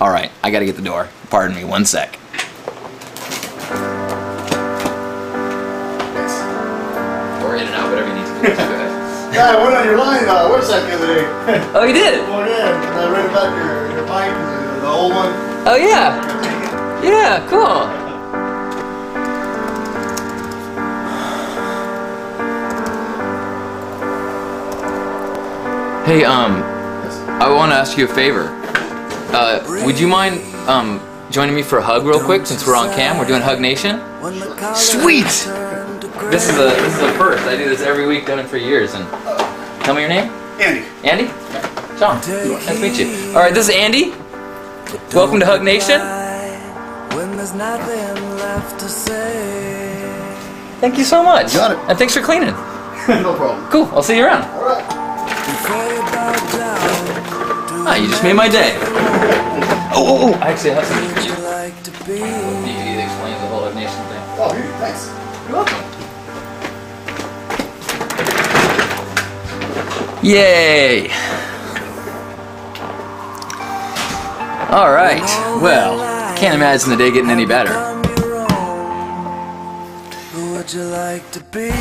Alright, I gotta get the door. Pardon me, one sec. Or in and out, whatever you need to do. Go ahead. Yeah, I went on your line website the other day. Oh, you did? Oh yeah, and I read about your bike, the old one. Oh yeah. Yeah, cool. Hey, I want to ask you a favor. Would you mind joining me for a hug real quick since we're on cam? We're doing HugNation. Sweet. This is a first. I do this every week, done it for years. And tell me your name. Andy. Andy? John. Nice to meet you. All right, this is Andy. Welcome to HugNation. Thank you so much. Got it. And thanks for cleaning. No problem. Cool. I'll see you around. All right. Ah, you just made my day. Oh. I actually have some. Need you to explain the whole HugNation thing. Oh, here, thanks. You're welcome. Yay! All right. Well, can't imagine the day getting any better. Who would you like to be?